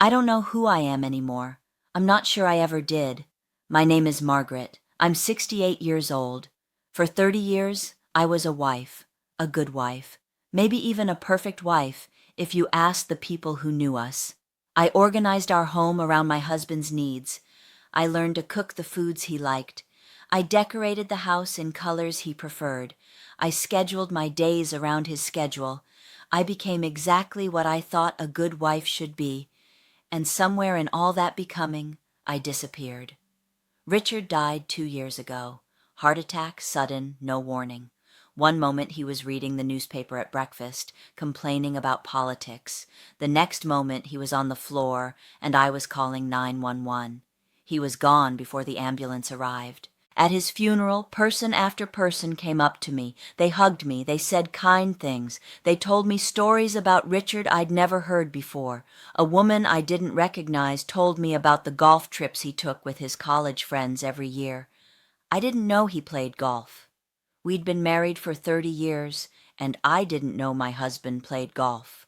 I don't know who I am anymore. I'm not sure I ever did. My name is Margaret. I'm 68 years old. For 30 years, I was a wife, a good wife, maybe even a perfect wife if you asked the people who knew us. I organized our home around my husband's needs. I learned to cook the foods he liked. I decorated the house in colors he preferred. I scheduled my days around his schedule. I became exactly what I thought a good wife should be. And somewhere in all that becoming, I disappeared. Richard died 2 years ago. Heart attack, sudden, no warning. One moment he was reading the newspaper at breakfast, complaining about politics. The next moment he was on the floor, and I was calling 911. He was gone before the ambulance arrived. At his funeral, person after person came up to me. They hugged me. They said kind things. They told me stories about Richard I'd never heard before. A woman I didn't recognize told me about the golf trips he took with his college friends every year. I didn't know he played golf. We'd been married for 30 years, and I didn't know my husband played golf.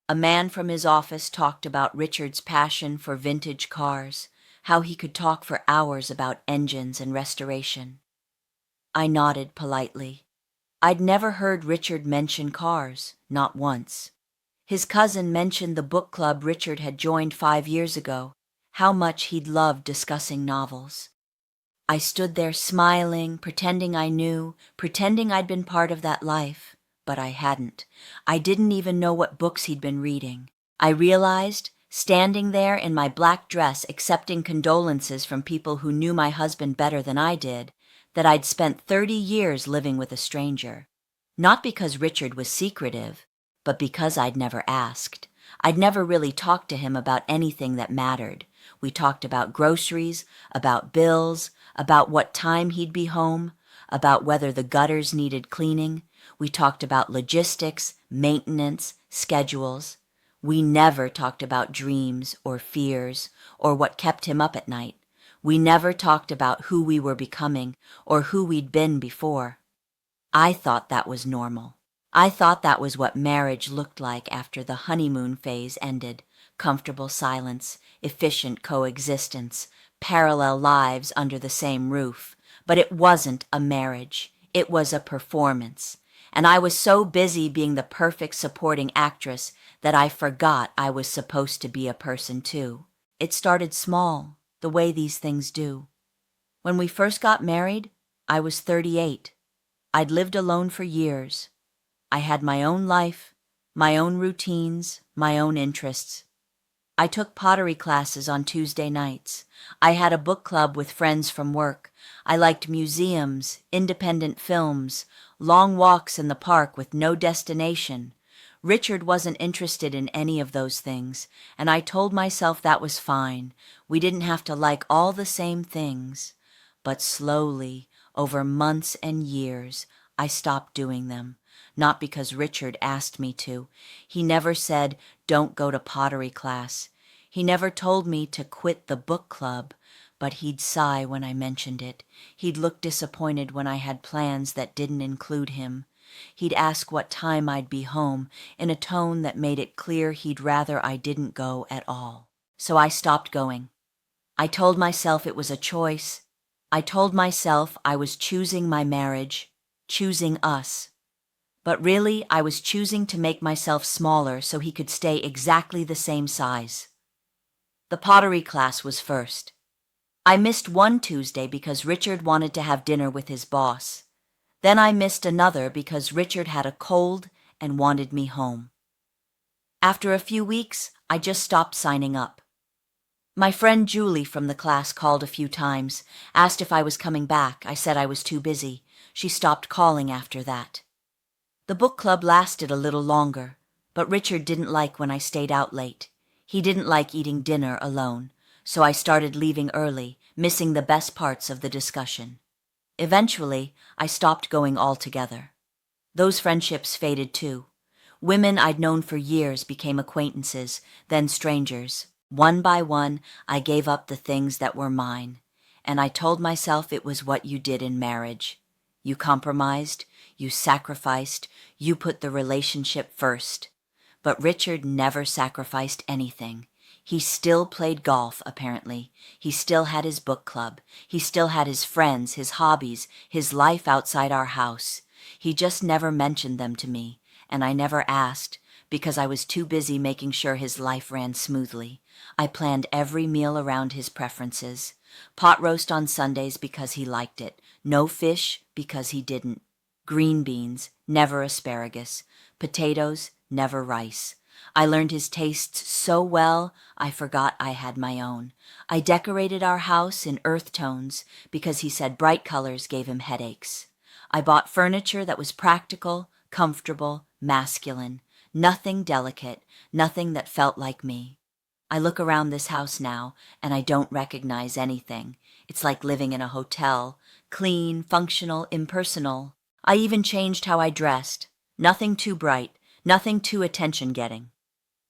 A man from his office talked about Richard's passion for vintage cars, how he could talk for hours about engines and restoration. I nodded politely. I'd never heard Richard mention cars, not once. His cousin mentioned the book club Richard had joined 5 years ago, how much he'd loved discussing novels. I stood there smiling, pretending I knew, pretending I'd been part of that life, but I hadn't. I didn't even know what books he'd been reading. I realized, standing there in my black dress accepting condolences from people who knew my husband better than I did, that I'd spent 30 years living with a stranger. Not because Richard was secretive, but because I'd never asked. I'd never really talked to him about anything that mattered. We talked about groceries, about bills, about what time he'd be home, about whether the gutters needed cleaning. We talked about logistics, maintenance, schedules. We never talked about dreams or fears or what kept him up at night. We never talked about who we were becoming or who we'd been before. I thought that was normal. I thought that was what marriage looked like after the honeymoon phase ended. Comfortable silence, efficient coexistence, parallel lives under the same roof. But it wasn't a marriage. It was a performance. And I was so busy being the perfect supporting actress that I forgot I was supposed to be a person too. It started small, the way these things do. When we first got married, I was 38. I'd lived alone for years. I had my own life, my own routines, my own interests. I took pottery classes on Tuesday nights. I had a book club with friends from work. I liked museums, independent films, long walks in the park with no destination. Richard wasn't interested in any of those things, and I told myself that was fine. We didn't have to like all the same things. But slowly, over months and years, I stopped doing them. Not because Richard asked me to. He never said, "Don't go to pottery class." He never told me to quit the book club, but he'd sigh when I mentioned it. He'd look disappointed when I had plans that didn't include him. He'd ask what time I'd be home, in a tone that made it clear he'd rather I didn't go at all. So I stopped going. I told myself it was a choice. I told myself I was choosing my marriage, choosing us. But really, I was choosing to make myself smaller so he could stay exactly the same size. The pottery class was first. I missed one Tuesday because Richard wanted to have dinner with his boss. Then I missed another because Richard had a cold and wanted me home. After a few weeks, I just stopped signing up. My friend Julie from the class called a few times, asked if I was coming back. I said I was too busy. She stopped calling after that. The book club lasted a little longer, but Richard didn't like when I stayed out late. He didn't like eating dinner alone, so I started leaving early, missing the best parts of the discussion. Eventually, I stopped going altogether. Those friendships faded too. Women I'd known for years became acquaintances, then strangers. One by one, I gave up the things that were mine, and I told myself it was what you did in marriage. You compromised, you sacrificed, you put the relationship first. But Richard never sacrificed anything. He still played golf, apparently. He still had his book club. He still had his friends, his hobbies, his life outside our house. He just never mentioned them to me, and I never asked, because I was too busy making sure his life ran smoothly. I planned every meal around his preferences. Pot roast on Sundays because he liked it. No fish because he didn't. Green beans, never asparagus. Potatoes, never rice. I learned his tastes so well, I forgot I had my own. I decorated our house in earth tones because he said bright colors gave him headaches. I bought furniture that was practical, comfortable, masculine. Nothing delicate, nothing that felt like me. I look around this house now, and I don't recognize anything. It's like living in a hotel. Clean, functional, impersonal. I even changed how I dressed. Nothing too bright, nothing too attention-getting.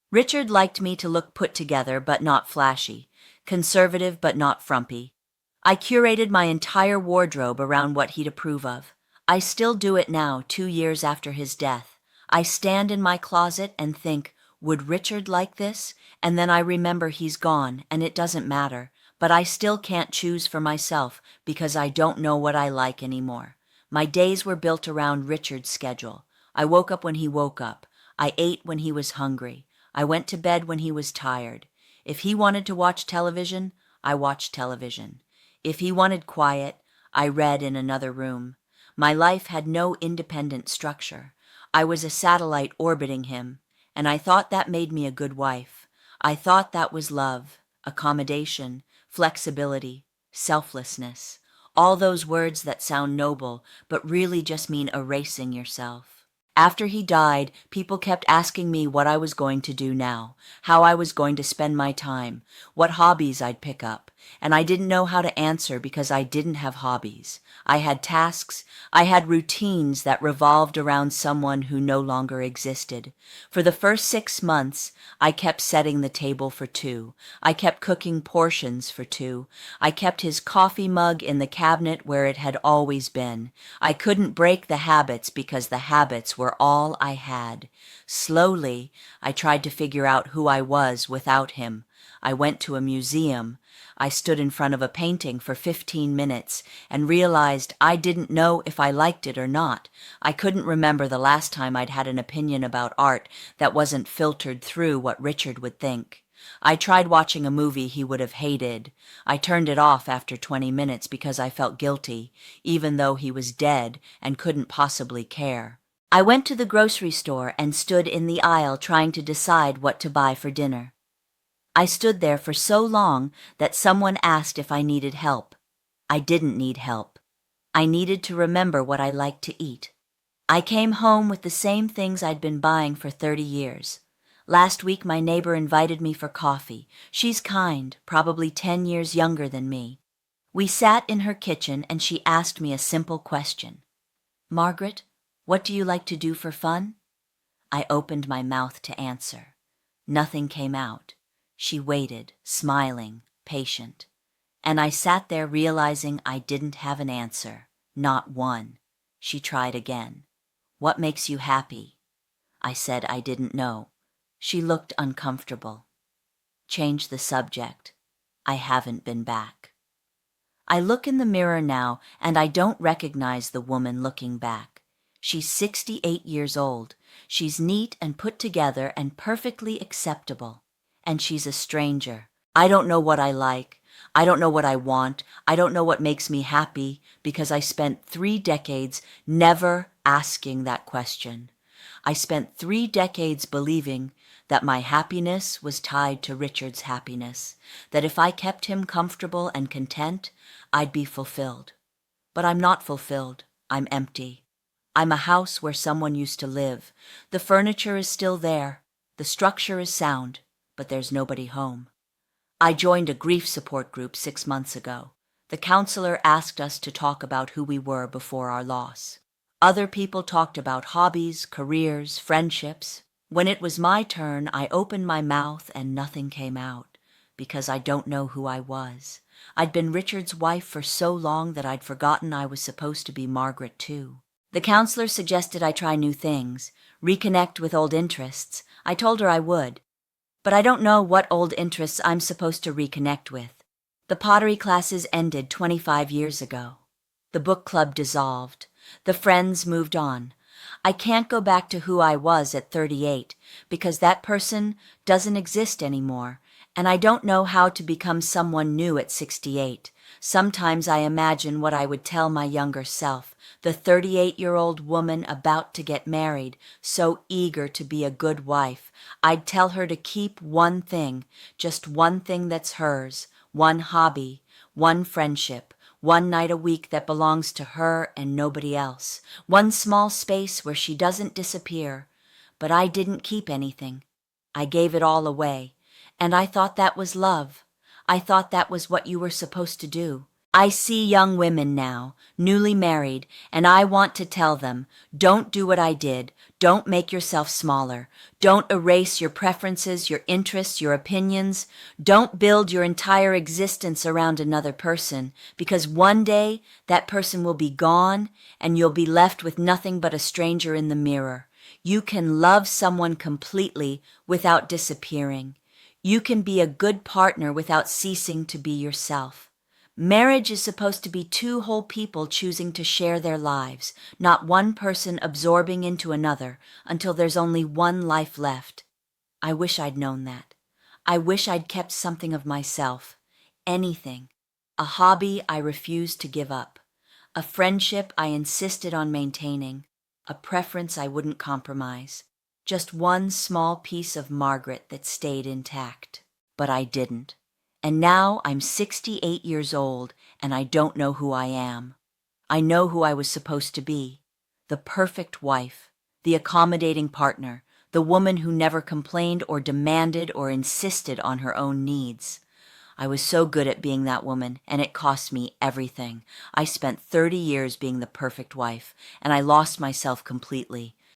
Richard liked me to look put together but not flashy, conservative but not frumpy. I curated my entire wardrobe around what he'd approve of. I still do it now, 2 years after his death. I stand in my closet and think, would Richard like this? And then I remember he's gone, and it doesn't matter. But I still can't choose for myself because I don't know what I like anymore. My days were built around Richard's schedule. I woke up when he woke up. I ate when he was hungry. I went to bed when he was tired. If he wanted to watch television, I watched television. If he wanted quiet, I read in another room. My life had no independent structure. I was a satellite orbiting him, and I thought that made me a good wife. I thought that was love, accommodation, flexibility, selflessness. All those words that sound noble, but really just mean erasing yourself. After he died, people kept asking me what I was going to do now, how I was going to spend my time, what hobbies I'd pick up, and I didn't know how to answer because I didn't have hobbies. I had tasks, I had routines that revolved around someone who no longer existed. For the first 6 months, I kept setting the table for 2. I kept cooking portions for 2. I kept his coffee mug in the cabinet where it had always been. I couldn't break the habits because the habits were all I had. Slowly, I tried to figure out who I was without him. I went to a museum. I stood in front of a painting for 15 minutes and realized I didn't know if I liked it or not. I couldn't remember the last time I'd had an opinion about art that wasn't filtered through what Richard would think. I tried watching a movie he would have hated. I turned it off after 20 minutes because I felt guilty, even though he was dead and couldn't possibly care. I went to the grocery store and stood in the aisle trying to decide what to buy for dinner. I stood there for so long that someone asked if I needed help. I didn't need help. I needed to remember what I liked to eat. I came home with the same things I'd been buying for 30 years. Last week my neighbor invited me for coffee. She's kind, probably 10 years younger than me. We sat in her kitchen and she asked me a simple question. Margaret, what do you like to do for fun? I opened my mouth to answer. Nothing came out. She waited, smiling, patient. And I sat there realizing I didn't have an answer, not one. She tried again. What makes you happy? I said I didn't know. She looked uncomfortable. Change the subject. I haven't been back. I look in the mirror now and I don't recognize the woman looking back. She's 68 years old. She's neat and put together and perfectly acceptable. And she's a stranger. I don't know what I like. I don't know what I want. I don't know what makes me happy because I spent 3 decades never asking that question. I spent 3 decades believing that my happiness was tied to Richard's happiness, that if I kept him comfortable and content, I'd be fulfilled. But I'm not fulfilled. I'm empty. I'm a house where someone used to live. The furniture is still there. The structure is sound, but there's nobody home. I joined a grief support group 6 months ago. The counselor asked us to talk about who we were before our loss. Other people talked about hobbies, careers, friendships. When it was my turn, I opened my mouth and nothing came out, because I don't know who I was. I'd been Richard's wife for so long that I'd forgotten I was supposed to be Margaret too. The counselor suggested I try new things, reconnect with old interests. I told her I would. but I don't know what old interests I'm supposed to reconnect with. The pottery classes ended 25 years ago. The book club dissolved. The friends moved on. I can't go back to who I was at 38 because that person doesn't exist anymore, and I don't know how to become someone new at 68. Sometimes I imagine what I would tell my younger self, the 38-year-old woman about to get married, so eager to be a good wife. I'd tell her to keep one thing, just one thing that's hers, one hobby, one friendship, one night a week that belongs to her and nobody else, one small space where she doesn't disappear. But I didn't keep anything. I gave it all away, and I thought that was love. I thought that was what you were supposed to do. I see young women now, newly married, and I want to tell them, don't do what I did. Don't make yourself smaller. Don't erase your preferences, your interests, your opinions. Don't build your entire existence around another person, because one day that person will be gone and you'll be left with nothing but a stranger in the mirror. You can love someone completely without disappearing. You can be a good partner without ceasing to be yourself. Marriage is supposed to be two whole people choosing to share their lives, not one person absorbing into another until there's only one life left. I wish I'd known that. I wish I'd kept something of myself. Anything. A hobby I refused to give up. A friendship I insisted on maintaining. A preference I wouldn't compromise. Just one small piece of Margaret that stayed intact. But I didn't. And now I'm 68 years old, and I don't know who I am. I know who I was supposed to be. The perfect wife, the accommodating partner, the woman who never complained or demanded or insisted on her own needs. I was so good at being that woman, and it cost me everything. I spent 30 years being the perfect wife, and I lost myself completely.